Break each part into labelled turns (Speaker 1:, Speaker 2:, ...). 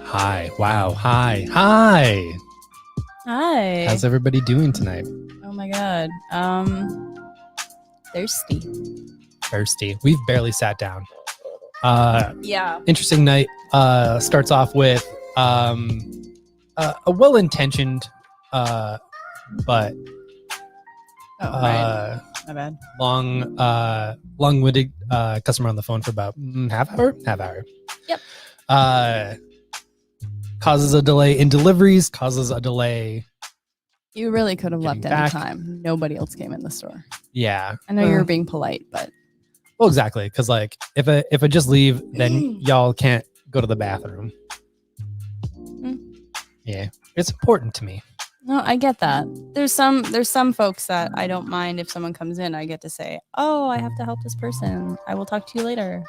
Speaker 1: Hi. Wow. Hi. Hi.
Speaker 2: Hi.
Speaker 1: How's everybody doing tonight?
Speaker 2: Oh my god. Thirsty.
Speaker 1: Thirsty. We've barely sat down.
Speaker 2: Yeah.
Speaker 1: Interesting night. Starts off with a well-intentioned but
Speaker 2: Right. My bad.
Speaker 1: long-winded customer on the phone for about half hour.
Speaker 2: Yep.
Speaker 1: Causes a delay in deliveries, causes a delay.
Speaker 2: You really could have left
Speaker 1: Getting back.
Speaker 2: any time. Nobody else came in the store.
Speaker 1: Yeah.
Speaker 2: I know you were being polite, but
Speaker 1: Well, exactly, because like if I just leave, then y'all can't go to the bathroom. Yeah, it's important to me.
Speaker 2: no, I get that. There's some folks that I don't mind if someone comes in. I get to say, "Oh, I have to help this person. I will talk to you later."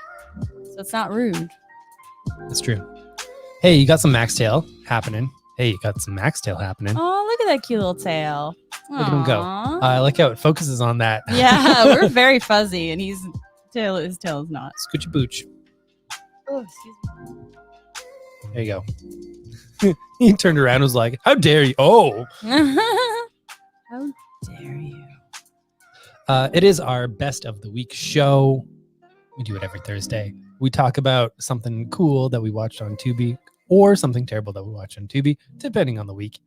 Speaker 2: So it's not rude.
Speaker 1: That's true. Hey, you got some Max Tail happening.
Speaker 2: Oh, look at that cute little tail.
Speaker 1: Look at him go.
Speaker 2: Aw.
Speaker 1: I like how it focuses on that.
Speaker 2: Yeah, we're very fuzzy, and his tail is not.
Speaker 1: Scoochie booch.
Speaker 2: Oh, excuse me.
Speaker 1: There you go. He turned around and was like, "How dare you?" Oh.
Speaker 2: How dare you?
Speaker 1: It is our best of the week show. We do it every Thursday. We talk about something cool that we watched on Tubi or something terrible that we watched on Tubi, depending on the week.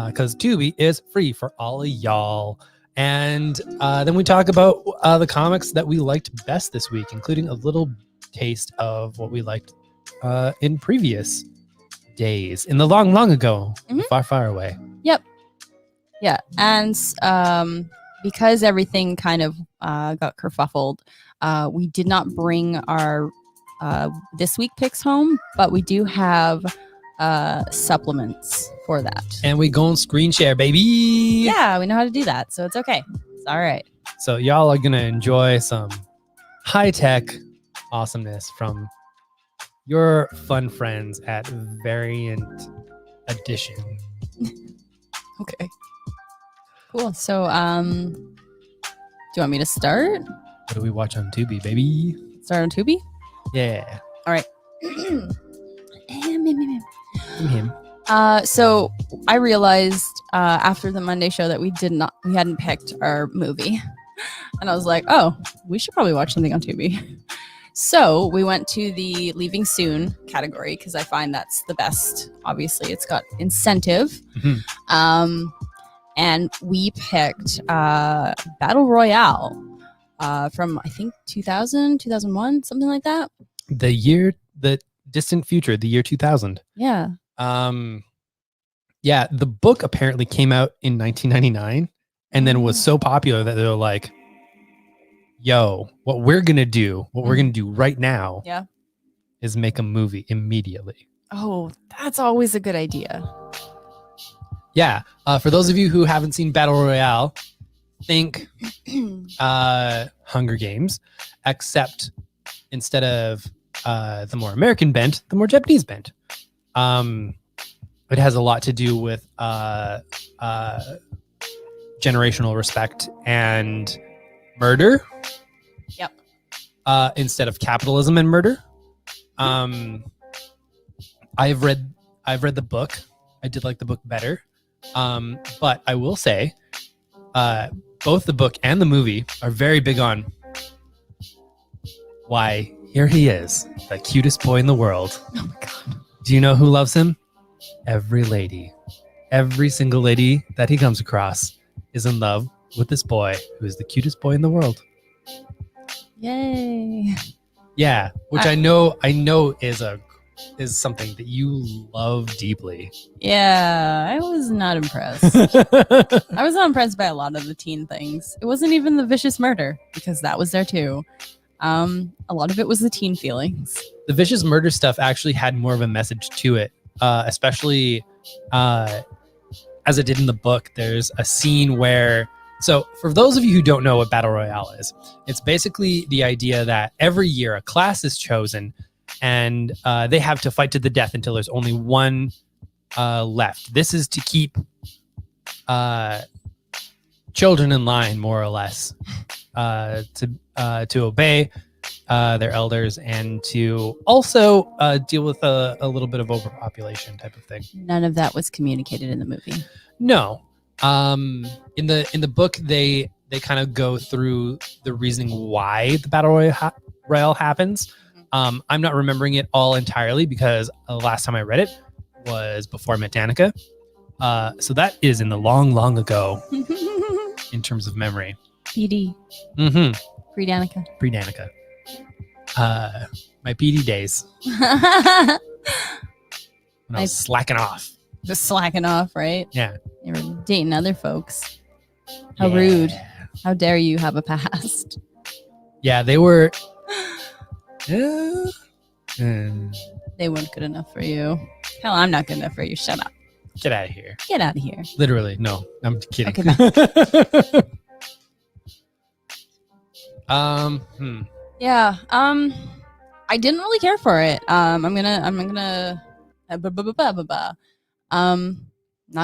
Speaker 1: Because Tubi is free for all of y'all. And then we talk about the comics that we liked best this week, including a little taste of what we liked in previous days, in the long, long ago, far, far away.
Speaker 2: Yep. Yeah. And because everything kind of got kerfuffled, we did not bring our this week picks home, but we do have supplements for that.
Speaker 1: And we go on screen share, baby.
Speaker 2: Yeah, we know how to do that, so it's okay. It's all right.
Speaker 1: So y'all are gonna enjoy some high-tech awesomeness from your fun friends at Variant Edition.
Speaker 2: Okay. Cool. So, do you want me to start?
Speaker 1: What do we watch on Tubi, baby?
Speaker 2: Start on Tubi?
Speaker 1: Yeah.
Speaker 2: All right.
Speaker 1: Him.
Speaker 2: So I realized after the Monday show that we hadn't picked our movie, and I was like, oh, we should probably watch something on Tubi. So we went to the Leaving Soon category because I find that's the best. Obviously, it's got incentive. And we picked Battle Royale from, I think, 2000, 2001, something like that.
Speaker 1: The distant future, the year 2000.
Speaker 2: Yeah.
Speaker 1: Yeah, the book apparently came out in 1999 and then was so popular that they were like, yo, what we're going to do right now is make a movie immediately.
Speaker 2: Oh, that's always a good idea.
Speaker 1: Yeah. For those of you who haven't seen Battle Royale, think Hunger Games, except instead of the more American bent, the more Japanese bent. It has a lot to do with generational respect and murder.
Speaker 2: Yep.
Speaker 1: Instead of capitalism and murder. I've read the book. I did like the book better. But I will say, both the book and the movie are very big on why here he is, the cutest boy in the world.
Speaker 2: Oh my God.
Speaker 1: Do you know who loves him? Every lady. Every single lady that he comes across is in love with this boy who is the cutest boy in the world.
Speaker 2: Yay.
Speaker 1: Yeah, which I know is something that you love deeply.
Speaker 2: Yeah, I was not impressed. I was not impressed by a lot of the teen things. It wasn't even the vicious murder, because that was there too. A lot of it was the teen feelings.
Speaker 1: The vicious murder stuff actually had more of a message to it, especially as it did in the book. There's a scene where, so for those of you who don't know what Battle Royale is, it's basically the idea that every year a class is chosen and they have to fight to the death until there's only one left. This is to keep children in line, more or less, to obey their elders, and to also deal with a little bit of overpopulation type of thing.
Speaker 2: None of that was communicated in the movie.
Speaker 1: No. In the book, they kind of go through the reasoning why the battle royale happens. I'm not remembering it all entirely because the last time I read it was before I met Danica. So that is in the long ago in terms of memory.
Speaker 2: PD.
Speaker 1: Mm-hmm.
Speaker 2: Pre-Danica.
Speaker 1: Pre-Danica. My PD days when I was slacking off.
Speaker 2: Just slacking off, right?
Speaker 1: Yeah.
Speaker 2: You were dating other folks. How
Speaker 1: Yeah.
Speaker 2: rude. How dare you have a past?
Speaker 1: Yeah, they were. Mm.
Speaker 2: They weren't good enough for you. Hell, I'm not good enough for you. Shut up.
Speaker 1: Get out of here.
Speaker 2: Get out of here.
Speaker 1: Literally, no. I'm kidding.
Speaker 2: Okay,
Speaker 1: Yeah.
Speaker 2: I didn't really care for it. Not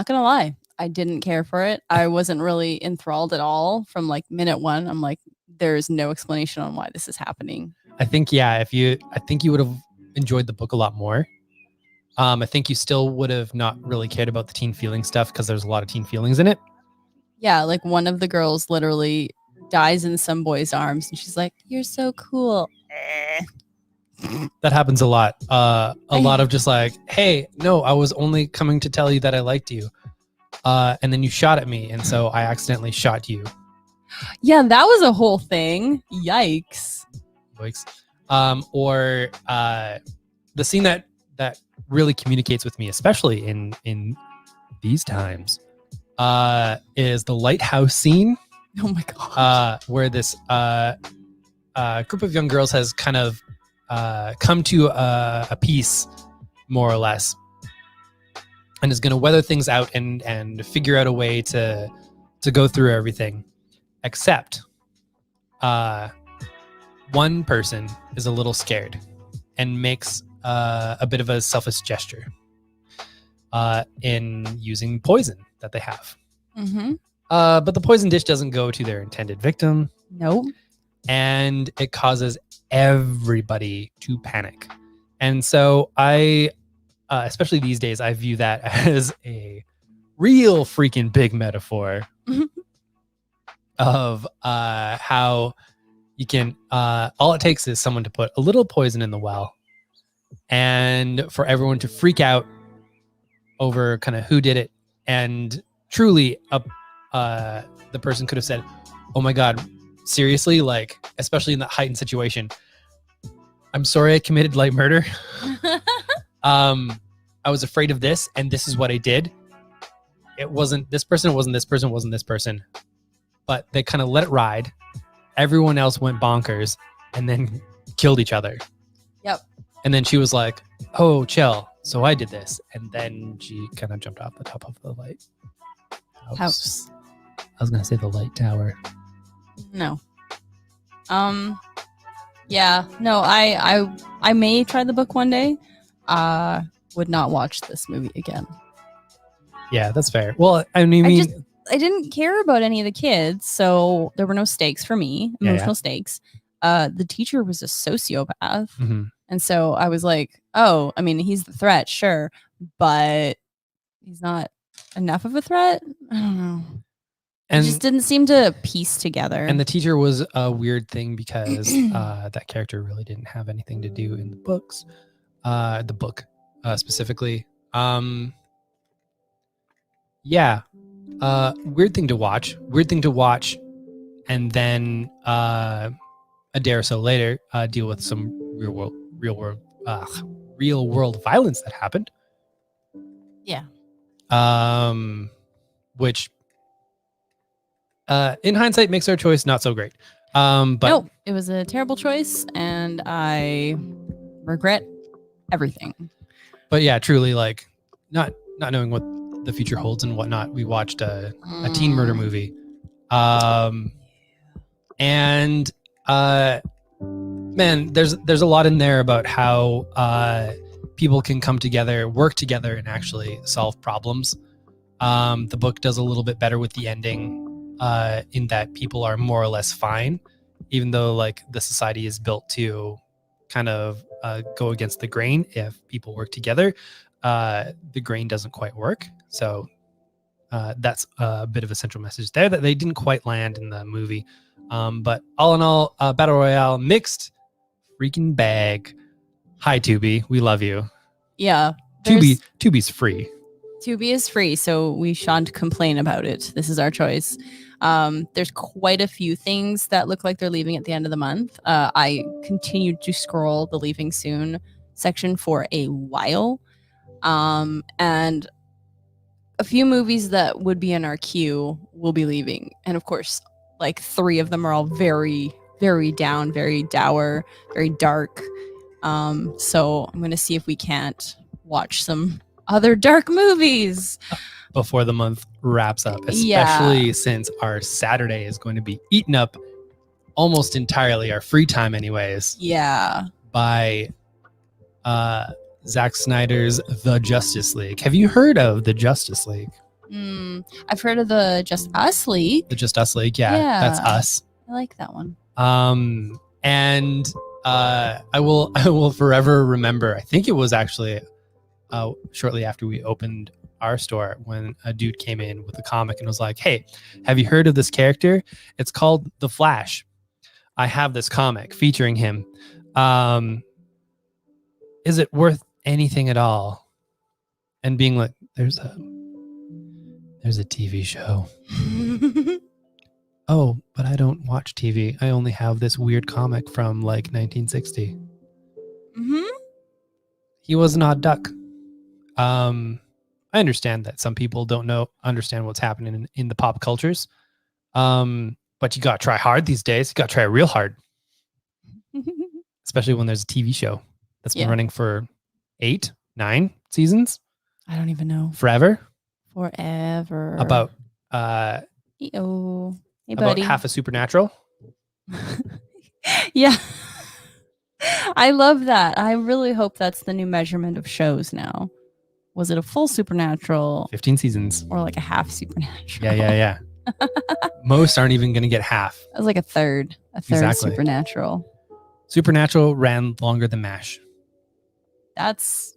Speaker 2: gonna lie. I didn't care for it. I wasn't really enthralled at all from like minute one. I'm like, there's no explanation on why this is happening.
Speaker 1: I think I think you would have enjoyed the book a lot more. I think you still would have not really cared about the teen feeling stuff because there's a lot of teen feelings in it.
Speaker 2: Yeah, like one of the girls literally dies in some boy's arms and she's like, "You're so cool."
Speaker 1: That happens a lot. A lot of just like, "Hey, no, I was only coming to tell you that I liked you." And then you shot at me, and so I accidentally shot you.
Speaker 2: Yeah, that was a whole thing. Yikes.
Speaker 1: Or the scene that really communicates with me, especially in these times, is the lighthouse scene.
Speaker 2: Oh my god.
Speaker 1: Where this group of young girls has kind of come to a peace, more or less, and is going to weather things out and figure out a way to go through everything, except one person is a little scared and makes a bit of a selfish gesture in using poison that they have.
Speaker 2: Mm-hmm.
Speaker 1: But the poison dish doesn't go to their intended victim.
Speaker 2: Nope.
Speaker 1: And it causes everybody to panic. And so I, especially these days, I view that as a real freaking big metaphor of how you can, all it takes is someone to put a little poison in the well and for everyone to freak out over kind of who did it. And truly, the person could have said, "Oh my God, seriously?" Like, especially in that heightened situation. "I'm sorry I committed light murder. I was afraid of this, and this is what I did. It wasn't this person, it wasn't this person, it wasn't this person." But they kind of let it ride. Everyone else went bonkers and then killed each other.
Speaker 2: Yep.
Speaker 1: And then she was like, "Oh, chill. So I did this." And then she kind of jumped off the top of the light house. I was going to say the light tower.
Speaker 2: No. Yeah. No, I may try the book one day. Would not watch this movie again.
Speaker 1: Yeah, that's fair. Well, I mean,
Speaker 2: I didn't care about any of the kids, so there were no stakes for me, emotional stakes. The teacher was a sociopath.
Speaker 1: Mm-hmm.
Speaker 2: And so I was like, oh, I mean, he's the threat, sure, but he's not enough of a threat. I don't know.
Speaker 1: And
Speaker 2: it just didn't seem to piece together.
Speaker 1: And the teacher was a weird thing because that character really didn't have anything to do in the books. The book specifically. Yeah. Weird thing to watch. And then a day or so later, deal with some real world violence that happened.
Speaker 2: Yeah.
Speaker 1: Which in hindsight makes our choice not so great. But
Speaker 2: no, it was a terrible choice, and I regret everything.
Speaker 1: But yeah, truly, like not knowing what the future holds and whatnot, we watched a teen murder movie. And man, there's a lot in there about how people can come together, work together, and actually solve problems. The book does a little bit better with the ending, in that people are more or less fine, even though like the society is built to kind of go against the grain. If people work together, the grain doesn't quite work. So that's a bit of a central message there that they didn't quite land in the movie. But all in all, Battle Royale, mixed freaking bag. Hi, Tubi. We love you.
Speaker 2: Yeah.
Speaker 1: Tubi's free.
Speaker 2: Tubi is free, so we shan't complain about it. This is our choice. There's quite a few things that look like they're leaving at the end of the month. I continued to scroll the leaving soon section for a while. And a few movies that would be in our queue will be leaving. And of course, like 3 of them are all very, very down, very dour, very dark. So I'm going to see if we can't watch some other dark movies
Speaker 1: before the month wraps up, especially since our Saturday is going to be eaten up almost entirely, our free time anyways.
Speaker 2: Yeah.
Speaker 1: By Zack Snyder's The Justice League. Have you heard of The Justice League?
Speaker 2: I've heard of the Just Us League.
Speaker 1: The Just Us League, yeah. That's us.
Speaker 2: I like that one.
Speaker 1: And I will forever remember, I think it was actually shortly after we opened our store, when a dude came in with a comic and was like, hey, have you heard of this character? It's called The Flash. I have this comic featuring him. Is it worth anything at all? And being like, there's a TV show. Oh, but I don't watch TV. I only have this weird comic from like 1960. He was an odd duck. I understand that some people don't understand what's happening in the pop cultures. But you got to try hard these days. You got to try real hard. Especially when there's a TV show that's been running for 8, 9 seasons.
Speaker 2: I don't even know.
Speaker 1: Forever.
Speaker 2: About hey buddy.
Speaker 1: Half a Supernatural.
Speaker 2: Yeah. I love that. I really hope that's the new measurement of shows now. Was it a full Supernatural?
Speaker 1: 15 seasons.
Speaker 2: Or like a half Supernatural?
Speaker 1: Yeah. Most aren't even going to get half.
Speaker 2: It was like a third exactly. Supernatural.
Speaker 1: Supernatural ran longer than MASH.
Speaker 2: That's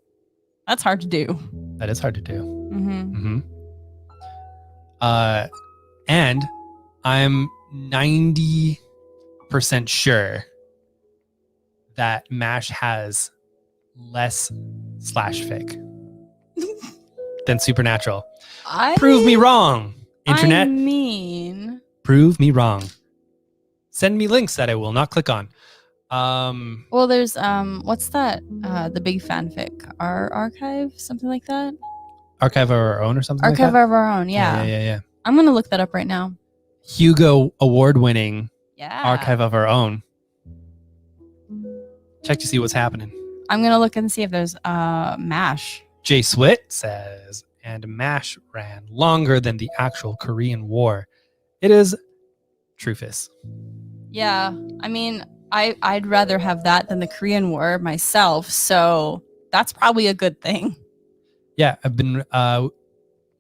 Speaker 2: hard to do.
Speaker 1: That is hard to do. And I'm 90% sure that MASH has less slash fic than Supernatural. Prove me wrong, internet. Prove me wrong. Send me links that I will not click on.
Speaker 2: Well, there's what's that? The big fanfic, our archive, something like that.
Speaker 1: Archive of Our Own or something.
Speaker 2: Archive
Speaker 1: like that?
Speaker 2: of Our Own, yeah.
Speaker 1: Yeah.
Speaker 2: I'm gonna look that up right now.
Speaker 1: Hugo award-winning Archive of Our Own. Check to see what's happening.
Speaker 2: I'm gonna look and see if there's MASH.
Speaker 1: Jay Swit says, and MASH ran longer than the actual Korean War. It is Trufus.
Speaker 2: Yeah, I mean, I'd rather have that than the Korean War myself, so that's probably a good thing.
Speaker 1: Yeah, I've been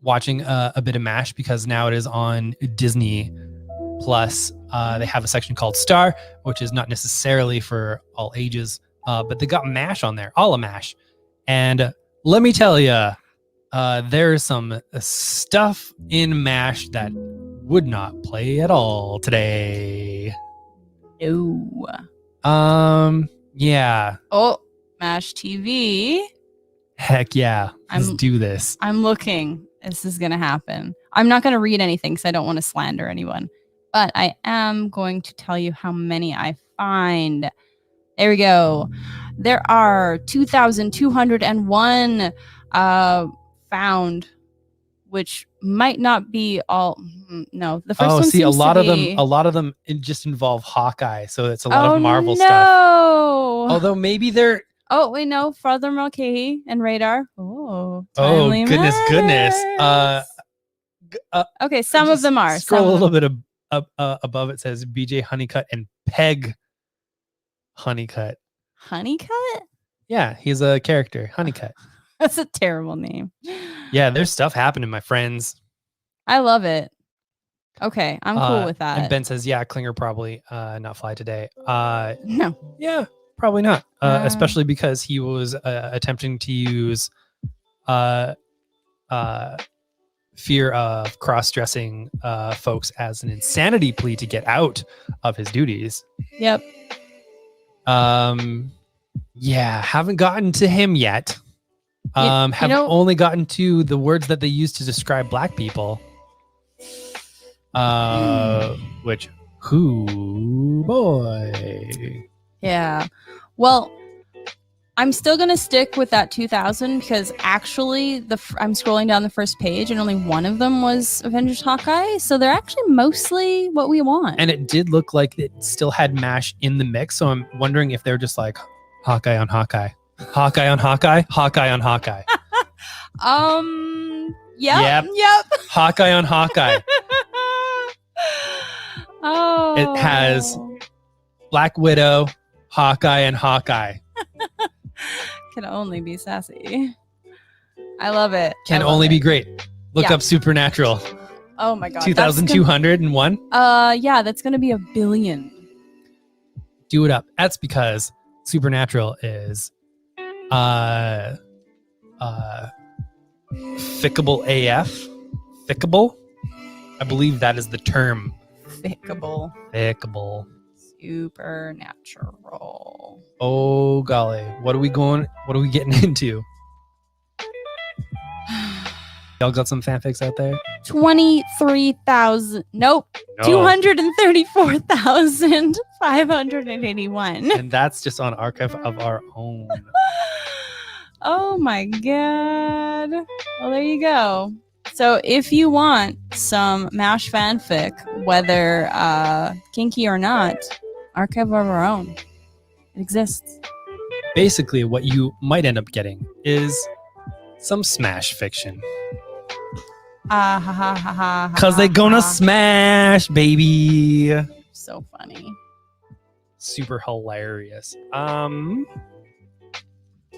Speaker 1: watching a bit of MASH because now it is on Disney Plus. They have a section called Star, which is not necessarily for all ages, but they got MASH on there, all of MASH. And let me tell you, there's some stuff in MASH that would not play at all today.
Speaker 2: No.
Speaker 1: Yeah.
Speaker 2: Oh, MASH TV.
Speaker 1: Heck yeah. Let's do this.
Speaker 2: I'm looking. This is going to happen. I'm not going to read anything because I don't want to slander anyone. But I am going to tell you how many I find. There we go. There are 2,201 found, which might not be all. No, the first one.
Speaker 1: A lot of them just involve Hawkeye, so it's a lot of Marvel stuff. Although maybe they're.
Speaker 2: Oh wait, no, Father Mulcahy and Radar. Oh,
Speaker 1: goodness.
Speaker 2: Okay, some of them are.
Speaker 1: Scroll a little bit above. It says BJ Honeycutt and Peg Honeycutt.
Speaker 2: Honeycutt?
Speaker 1: Yeah, he's a character. Honeycutt.
Speaker 2: That's a terrible name.
Speaker 1: Yeah, there's stuff happening, my friends.
Speaker 2: I love it. Okay, I'm cool with
Speaker 1: And
Speaker 2: that.
Speaker 1: Ben says, yeah, Klinger probably not fly today.
Speaker 2: No.
Speaker 1: Yeah, probably not.
Speaker 2: Uh.
Speaker 1: Especially because he was attempting to use uh, fear of cross-dressing folks as an insanity plea to get out of his duties.
Speaker 2: Yep.
Speaker 1: Yeah, haven't gotten to him yet. Have only gotten to the words that they use to describe black people. Which, who boy?
Speaker 2: Yeah. Well, I'm still gonna stick with that 2000 because actually, I'm scrolling down the first page and only one of them was Avengers Hawkeye, so they're actually mostly what we want.
Speaker 1: And it did look like it still had MASH in the mix, so I'm wondering if they're just like Hawkeye on Hawkeye, Hawkeye on Hawkeye, Hawkeye on Hawkeye.
Speaker 2: Yep.
Speaker 1: Hawkeye on Hawkeye.
Speaker 2: Oh.
Speaker 1: It has Black Widow, Hawkeye, and Hawkeye.
Speaker 2: Can only be sassy. I love it.
Speaker 1: Can only be great. Look up Supernatural.
Speaker 2: Oh my god.
Speaker 1: 2,201.
Speaker 2: Yeah, that's gonna be 1 billion.
Speaker 1: Do it up. That's because Supernatural is fickable AF. Fickable? I believe that is the term.
Speaker 2: Fickable. Supernatural.
Speaker 1: Oh golly. What are we getting into? Y'all got some fanfics out there?
Speaker 2: 23,000. Nope.
Speaker 1: No.
Speaker 2: 234,581.
Speaker 1: And that's just on Archive of Our Own.
Speaker 2: Oh my god. Well, there you go. So if you want some MASH fanfic, whether kinky or not, Archive of Our Own. It exists.
Speaker 1: Basically, what you might end up getting is some smash fiction. Because they're gonna smash, baby.
Speaker 2: So funny.
Speaker 1: Super hilarious.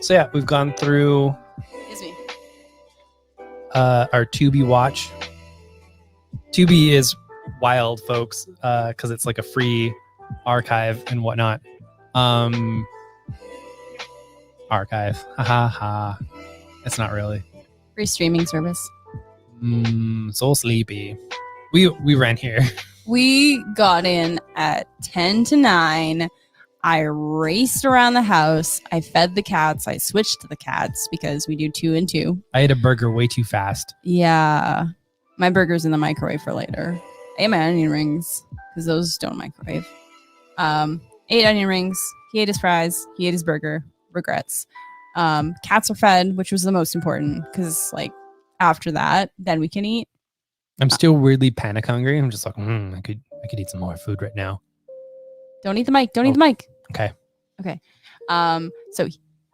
Speaker 1: So yeah, we've gone through our Tubi watch. Tubi is wild, folks, because it's like a free archive and whatnot. Archive. It's not really.
Speaker 2: Free streaming service.
Speaker 1: So sleepy. We ran here.
Speaker 2: We got in at 10 to 9. I raced around the house. I fed the cats. I switched to the cats because we do 2 and 2.
Speaker 1: I ate a burger way too fast.
Speaker 2: Yeah. My burger's in the microwave for later. I ate my onion rings because those don't microwave. 8 onion rings. He ate his fries. He ate his burger. Regrets. Cats are fed, which was the most important because like after that, then we can eat.
Speaker 1: I'm still weirdly panic hungry. I'm just like, I could eat some more food right now.
Speaker 2: Don't eat the mic. Don't eat the mic.
Speaker 1: Okay.
Speaker 2: So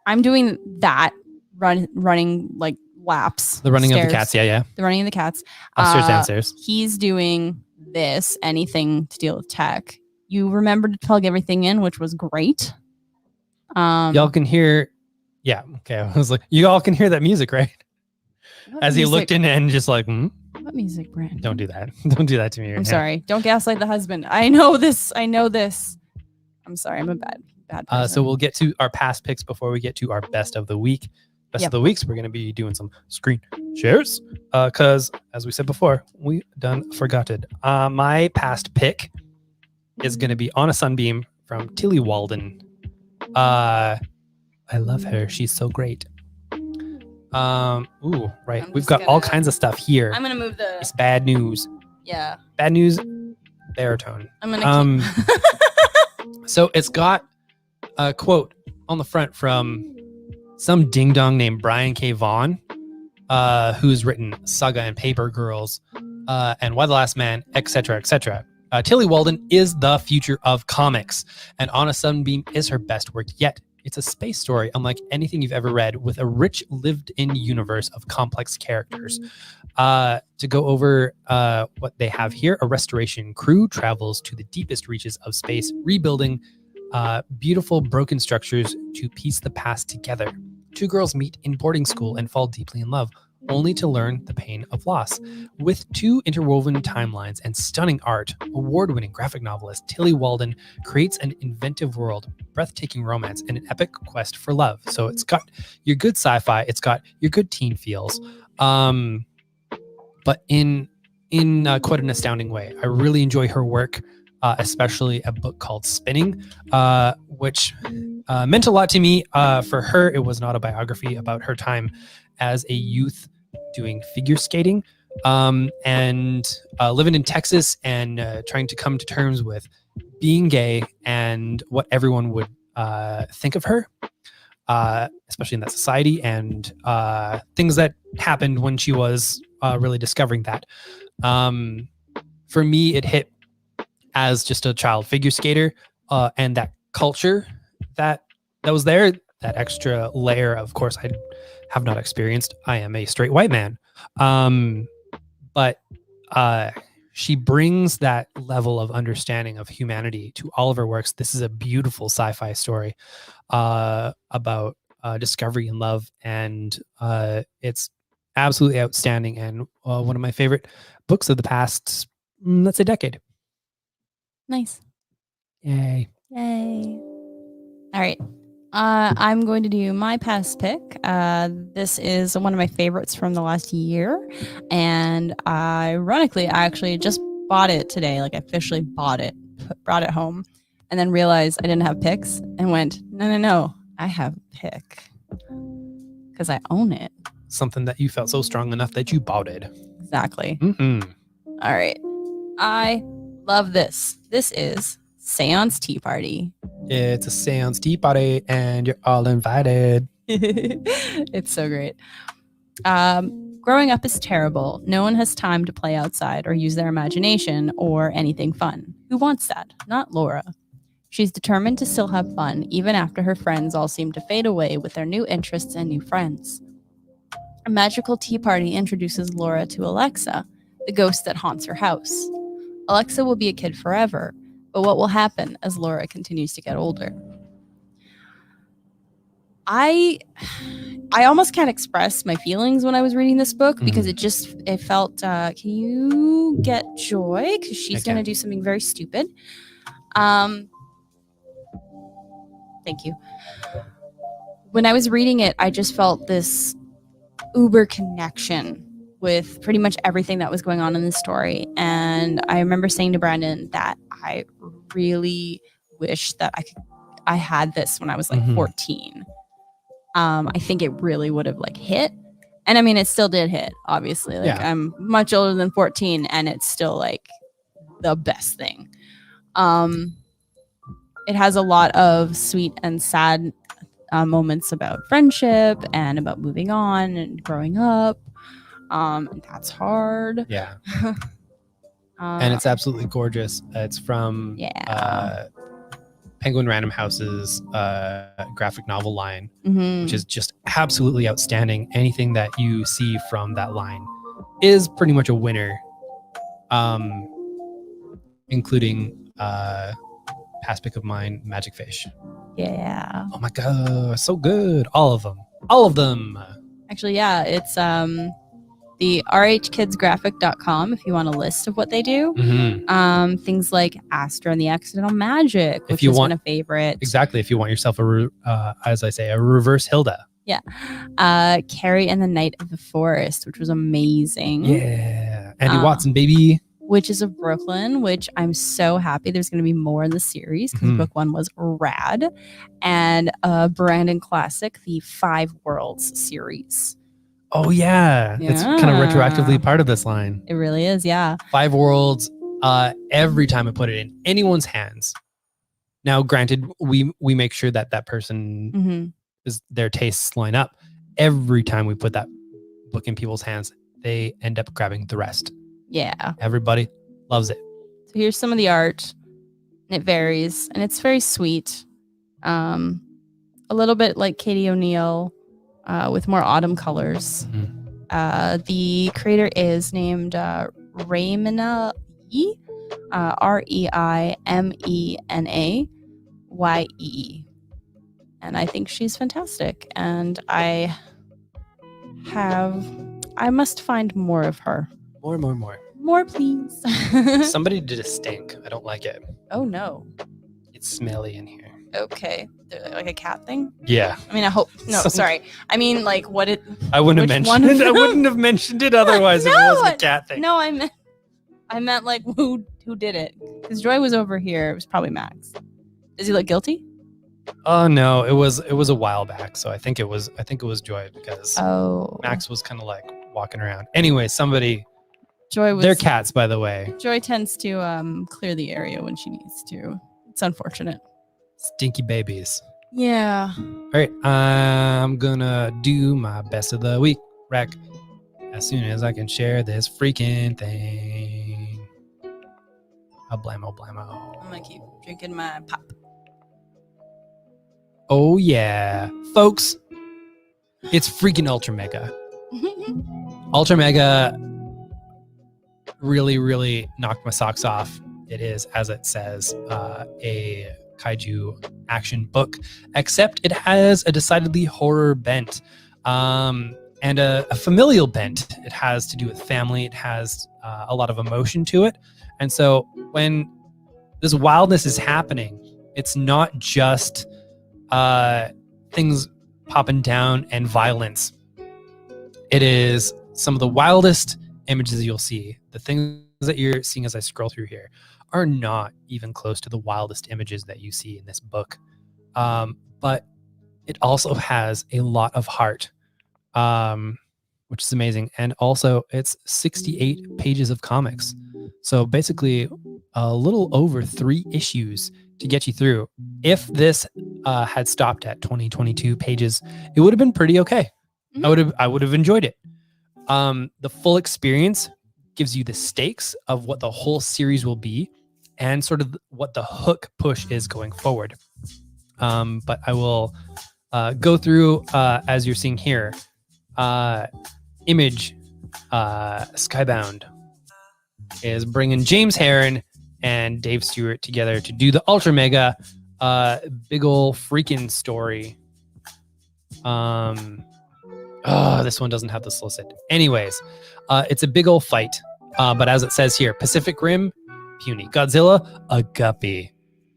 Speaker 2: I'm doing that, running like laps.
Speaker 1: The running
Speaker 2: stairs.
Speaker 1: of the cats. Yeah.
Speaker 2: The running of the cats.
Speaker 1: Upstairs, downstairs.
Speaker 2: He's doing this, anything to deal with tech. You remembered to plug everything in, which was great.
Speaker 1: Y'all can hear. Yeah. Okay. I was like, you all can hear that music, right? As he looked in and just like,
Speaker 2: What music, Brandon?
Speaker 1: Don't do that. Don't do that to me.
Speaker 2: I'm sorry. Don't gaslight the husband. I know this. I'm sorry. I'm a bad person.
Speaker 1: So we'll get to our past picks before we get to our best of the week. Best of the weeks, we're going to be doing some screen shares. Because, as we said before, we done forgotted. My past pick is going to be On a Sunbeam from Tilly Walden. I love her. She's so great. Right. We've got all kinds of stuff here.
Speaker 2: I'm gonna move the.
Speaker 1: It's bad news.
Speaker 2: Yeah.
Speaker 1: Bad news. Baritone.
Speaker 2: I'm gonna.
Speaker 1: So it's got a quote on the front from some ding dong named Brian K. Vaughan, who's written Saga and Paper Girls, and Why the Last Man, etc., etc. Tilly Walden is the future of comics, and On a Sunbeam is her best work yet. It's a space story unlike anything you've ever read, with a rich lived-in universe of complex characters. To go over what they have here, a restoration crew travels to the deepest reaches of space, rebuilding beautiful broken structures to piece the past together. 2 girls meet in boarding school and fall deeply in love, only to learn the pain of loss. With 2 interwoven timelines and stunning art, award-winning graphic novelist Tilly Walden creates an inventive world, breathtaking romance, and an epic quest for love. So it's got your good sci-fi, it's got your good teen feels, but in quite an astounding way. I really enjoy her work, especially a book called Spinning, which meant a lot to me. For her, it was an autobiography about her time as a youth doing figure skating, and living in Texas and trying to come to terms with being gay and what everyone would think of her, especially in that society, and things that happened when she was really discovering that. For me, it hit as just a child figure skater, and that culture that was there, that extra layer. Of course, I have not experienced. I am a straight white man, but she brings that level of understanding of humanity to all of her works. This is a beautiful sci-fi story about discovery and love, and it's absolutely outstanding and one of my favorite books of the past, let's say, decade.
Speaker 2: Nice.
Speaker 1: Yay.
Speaker 2: Yay. All right. I'm going to do my past pick. This is one of my favorites from the last year. And ironically, I actually just bought it today. Like, I officially bought it, brought it home, and then realized I didn't have picks and went, no, I have a pick. Because I own it.
Speaker 1: Something that you felt so strong enough that you bought it.
Speaker 2: Exactly.
Speaker 1: Mm-hmm.
Speaker 2: All right. I love this. This is Seance Tea Party.
Speaker 1: It's a seance tea party and you're all invited.
Speaker 2: It's so great. Growing up is terrible. No one has time to play outside or use their imagination or anything fun. Who wants that? Not Laura. She's determined to still have fun, even after her friends all seem to fade away with their new interests and new friends. A magical tea party introduces Laura to Alexa, the ghost that haunts her house. Alexa will be a kid forever, but what will happen as Laura continues to get older? I almost can't express my feelings when I was reading this book because it felt, can you get Joy? Because she's going to do something very stupid. Thank you. When I was reading it, I just felt this uber connection with pretty much everything that was going on in the story. And I remember saying to Brandon that I really wish that I had this when I was like 14. I think it really would have like hit. And I mean, it still did hit, obviously. Like, yeah. I'm much older than 14 and it's still like the best thing. It has a lot of sweet and sad moments about friendship and about moving on and growing up. And that's hard.
Speaker 1: Yeah. And it's absolutely gorgeous. It's from Penguin Random House's graphic novel line, which is just absolutely outstanding. Anything that you see from that line is pretty much a winner, including past pick of mine, Magic Fish.
Speaker 2: Yeah.
Speaker 1: Oh my god, so good. All of them.
Speaker 2: Actually, yeah, it's the rhkidsgraphic.com if you want a list of what they do. Things like Astra and the Accidental Magic, which is one of favorite.
Speaker 1: Exactly, if you want yourself as I say, a reverse Hilda.
Speaker 2: Yeah. Carrie and the Knight of the Forest, which was amazing.
Speaker 1: Yeah. Andy Watson, baby.
Speaker 2: Witches of Brooklyn, which I'm so happy there's going to be more in the series because book 1 was rad. And Brandon classic, the 5 Worlds series.
Speaker 1: Oh, yeah. It's kind of retroactively part of this line.
Speaker 2: It really is, yeah.
Speaker 1: 5 Worlds, every time I put it in anyone's hands. Now, granted, we make sure that person is their tastes line up. Every time we put that book in people's hands, they end up grabbing the rest.
Speaker 2: Yeah.
Speaker 1: Everybody loves it.
Speaker 2: So here's some of the art. And it varies. And it's very sweet. A little bit like Katie O'Neill with more autumn colors. The creator is named Reimena Yee. Reimenaye. And I think she's fantastic. And I have I must find more of her.
Speaker 1: More.
Speaker 2: More, please.
Speaker 1: Somebody did a stink. I don't like it.
Speaker 2: Oh no.
Speaker 1: It's smelly in here.
Speaker 2: Okay. They're like a cat thing?
Speaker 1: Yeah.
Speaker 2: I mean, I hope. No, sorry. I mean, like, what it.
Speaker 1: I wouldn't have
Speaker 2: Which one
Speaker 1: mentioned it.
Speaker 2: of
Speaker 1: I
Speaker 2: them?
Speaker 1: wouldn't have mentioned it otherwise if it
Speaker 2: No,
Speaker 1: wasn't a cat thing.
Speaker 2: No, I meant like who did it? Because Joy was over here. It was probably Max. Does he look guilty?
Speaker 1: Oh no, it was a while back. So I think it was Joy because Max was kind of like walking around. Anyway, somebody.
Speaker 2: Joy was.
Speaker 1: They're cats, by the way.
Speaker 2: Joy tends to clear the area when she needs to. It's unfortunate.
Speaker 1: Stinky babies.
Speaker 2: Yeah.
Speaker 1: All right, I'm gonna do my best of the week, Rec, as soon as I can share this freaking thing. Blamo.
Speaker 2: I'm gonna keep drinking my pop.
Speaker 1: Oh yeah, folks, it's freaking Ultra Mega. Ultra Mega really knocked my socks off. It is, as it says, a kaiju action book, except it has a decidedly horror bent and a familial bent. It has to do with family. It has a lot of emotion to it. And so when this wildness is happening, it's not just things popping down and violence. It is some of the wildest images you'll see. The things that you're seeing as I scroll through here are not even close to the wildest images that you see in this book. But it also has a lot of heart, which is amazing. And also it's 68 pages of comics. So basically a little over 3 issues to get you through. If this had stopped at 2022 pages, it would have been pretty okay. Mm-hmm. I would have enjoyed it. The full experience gives you the stakes of what the whole series will be and sort of what the hook push is going forward. But I will go through, as you're seeing here, Image Skybound is bringing James Herron and Dave Stewart together to do the Ultra Mega big ol' freaking story. This one doesn't have the solicit. Anyways, it's a big old fight. But as it says here, Pacific Rim, puny. Godzilla, a guppy.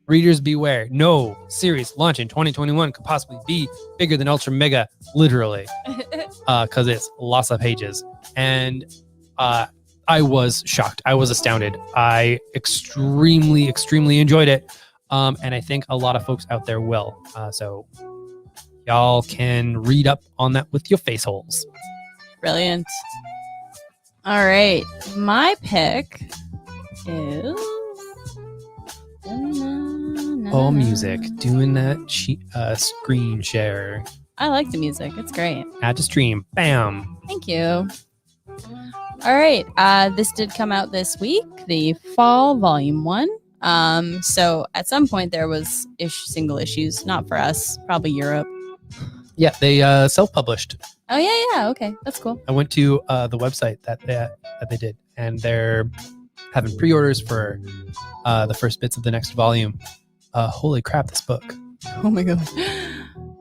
Speaker 1: Readers beware. No series launch in 2021 could possibly be bigger than Ultra Mega, literally. Because it's lots of pages. And I was shocked. I was astounded. I extremely enjoyed it. And I think a lot of folks out there will. So y'all can read up on that with your face holes.
Speaker 2: Brilliant. All right. My pick is...
Speaker 1: Oh, music. Doing that screen share.
Speaker 2: I like the music. It's great.
Speaker 1: Add to stream. Bam.
Speaker 2: Thank you. All right. This did come out this week. The Fall Volume 1. So at some point there was single issues. Not for us. Probably Europe.
Speaker 1: Yeah, they self-published.
Speaker 2: Oh yeah. Okay, that's cool.
Speaker 1: I went to the website that they did, and they're having pre-orders for the first bits of the next volume. Holy crap, this book!
Speaker 2: Oh my god!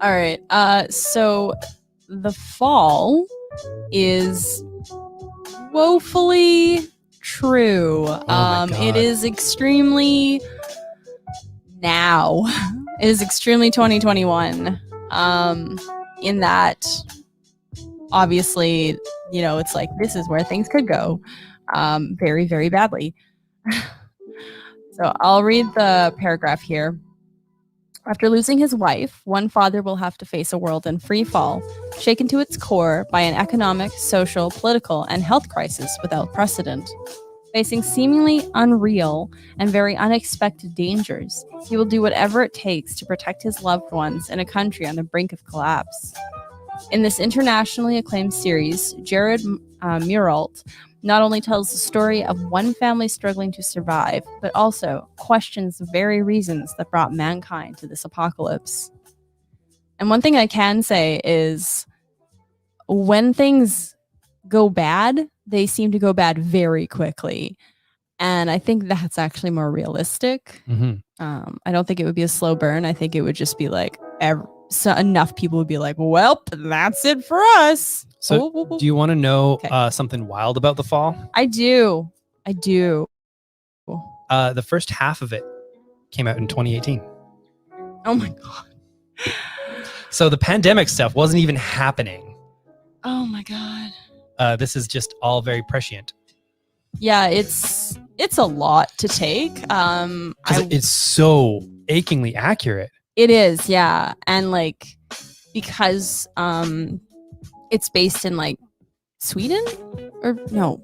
Speaker 2: All right, so the fall is woefully true. It is extremely now. It is extremely 2021. In that, obviously, it's like this is where things could go very, very badly. So I'll read the paragraph here. After losing his wife, one father will have to face a world in free fall, shaken to its core by an economic, social, political, and health crisis without precedent. Facing seemingly unreal and very unexpected dangers, he will do whatever it takes to protect his loved ones in a country on the brink of collapse. In this internationally acclaimed series, Jared Murault not only tells the story of one family struggling to survive, but also questions the very reasons that brought mankind to this apocalypse. And one thing I can say is, when things go bad, they seem to go bad very quickly. And I think that's actually more realistic.
Speaker 1: Mm-hmm.
Speaker 2: I don't think it would be a slow burn. I think it would just be like so enough people would be like, well, that's it for us.
Speaker 1: So
Speaker 2: Ooh.
Speaker 1: do you want to know
Speaker 2: Okay.
Speaker 1: something wild about the fall?
Speaker 2: I do.
Speaker 1: The first half of it came out in 2018.
Speaker 2: Oh my God.
Speaker 1: So the pandemic stuff wasn't even happening.
Speaker 2: Oh my God.
Speaker 1: This is just all very prescient.
Speaker 2: Yeah, it's a lot to take.
Speaker 1: It's so achingly accurate.
Speaker 2: It is, yeah. And like because it's based in like Sweden or no.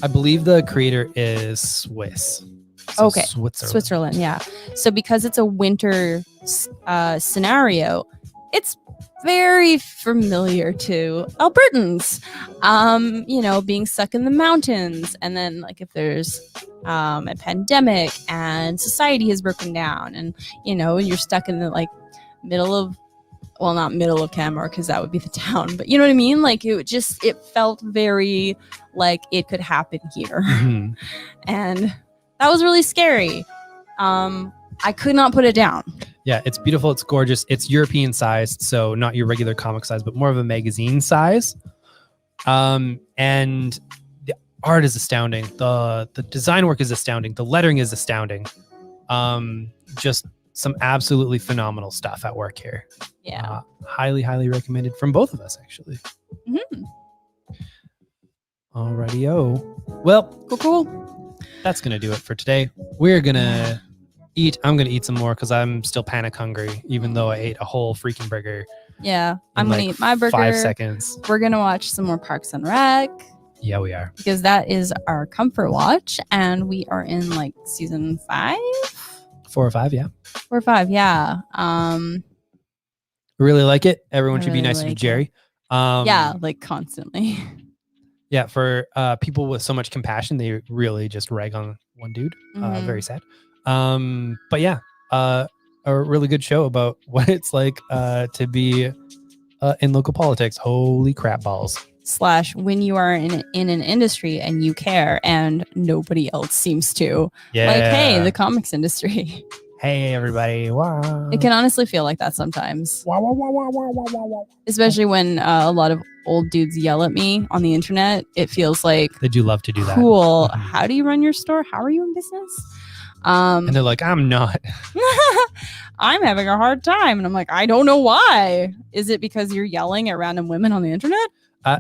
Speaker 1: I believe the creator is Swiss. So
Speaker 2: Okay. Switzerland, yeah. So because it's a winter scenario, it's very familiar to Albertans. You know, being stuck in the mountains, and then like if there's a pandemic and society has broken down, and you know you're stuck in the like middle of, well, not middle of Canmore because that would be the town, but you know what I mean. Like it felt very like it could happen here,
Speaker 1: Mhm.
Speaker 2: and that was really scary. I could not put it down.
Speaker 1: Yeah, it's beautiful. It's gorgeous. It's European sized, so not your regular comic size, but more of a magazine size. And the art is astounding. The design work is astounding. The lettering is astounding. Just some absolutely phenomenal stuff at work here.
Speaker 2: Yeah.
Speaker 1: Highly, highly recommended from both of us, actually.
Speaker 2: Mm-hmm.
Speaker 1: Alrighty-o. Well,
Speaker 2: Cool.
Speaker 1: that's going to do it for today. We're going to eat. I'm going to eat some more because I'm still panic hungry, even though I ate a whole freaking burger.
Speaker 2: Yeah. I'm going to eat my burger.
Speaker 1: 5 seconds.
Speaker 2: We're going to watch some more Parks and Rec.
Speaker 1: Yeah, we are.
Speaker 2: Because that is our comfort watch. And we are in like season 5?
Speaker 1: 4 or 5, yeah.
Speaker 2: 4 or 5, yeah.
Speaker 1: Really like it. Everyone should be
Speaker 2: really
Speaker 1: nicer to
Speaker 2: like
Speaker 1: Jerry.
Speaker 2: Yeah, like constantly.
Speaker 1: Yeah, for people with so much compassion, they really just rag on one dude.
Speaker 2: Mhm.
Speaker 1: Very sad. But yeah, a really good show about what it's like to be in local politics. Holy crap balls.
Speaker 2: / when you are in an industry and you care and nobody else seems to.
Speaker 1: Yeah.
Speaker 2: Like, hey, the comics industry.
Speaker 1: Hey, everybody. Wow.
Speaker 2: It can honestly feel like that sometimes.
Speaker 1: Wow, wow, wow, wow, wow, wow, wow.
Speaker 2: Especially when a lot of old dudes yell at me on the internet. It feels like,
Speaker 1: They do love to do that.
Speaker 2: cool.
Speaker 1: Mhm.
Speaker 2: How do you run your store? How are you in business?
Speaker 1: And they're like, I'm not.
Speaker 2: I'm having a hard time. And I'm like, I don't know why. Is it because you're yelling at random women on the internet?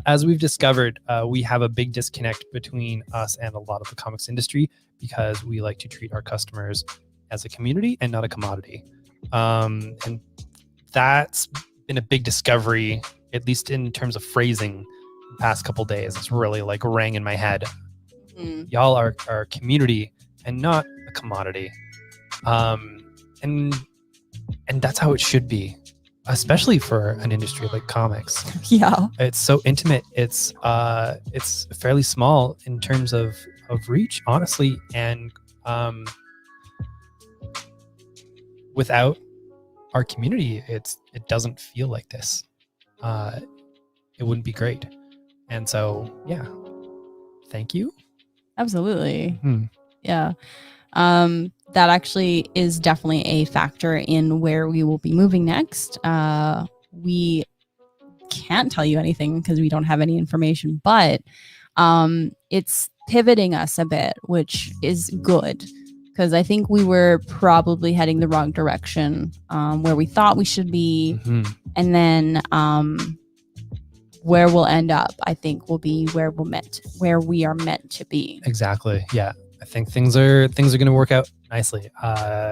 Speaker 1: As we've discovered, we have a big disconnect between us and a lot of the comics industry because we like to treat our customers as a community and not a commodity. And that's been a big discovery, at least in terms of phrasing, the past couple days. It's really like rang in my head. Y'all are a community and not a commodity. And that's how it should be, especially for an industry like comics.
Speaker 2: Yeah.
Speaker 1: It's so intimate. It's fairly small in terms of reach, honestly. And without our community, it doesn't feel like this. It wouldn't be great. And so, yeah, thank you.
Speaker 2: Absolutely.
Speaker 1: Hmm.
Speaker 2: Yeah. That actually is definitely a factor in where we will be moving next. We can't tell you anything because we don't have any information, but it's pivoting us a bit, which is good because I think we were probably heading the wrong direction where we thought we should be.
Speaker 1: Mhm.
Speaker 2: And then where we'll end up, I think, will be where we are meant to be.
Speaker 1: Exactly. Yeah. I think things are going to work out nicely.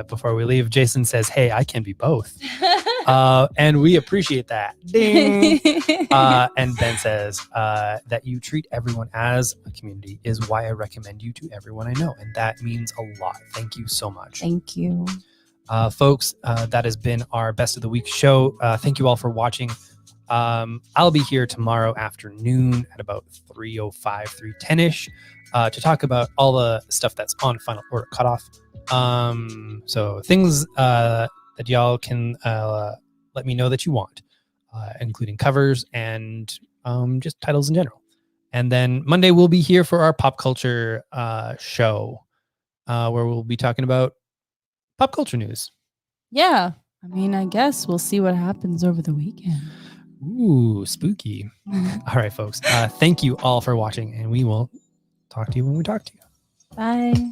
Speaker 1: Before we leave, Jason says, "Hey, I can be both," and we appreciate that. Ding. And Ben says that you treat everyone as a community is why I recommend you to everyone I know, and that means a lot. Thank you so much.
Speaker 2: Thank you,
Speaker 1: folks. That has been our best of the week show. Thank you all for watching. I'll be here tomorrow afternoon at about 3:05, 3:10ish. To talk about all the stuff that's on Final Order Cutoff. So things that y'all can let me know that you want, including covers and just titles in general. And then Monday we'll be here for our pop culture show, where we'll be talking about pop culture news.
Speaker 2: Yeah. I mean, I guess we'll see what happens over the weekend.
Speaker 1: Ooh, spooky. All right, folks. Thank you all for watching, and we will talk to you when we talk to you.
Speaker 2: Bye.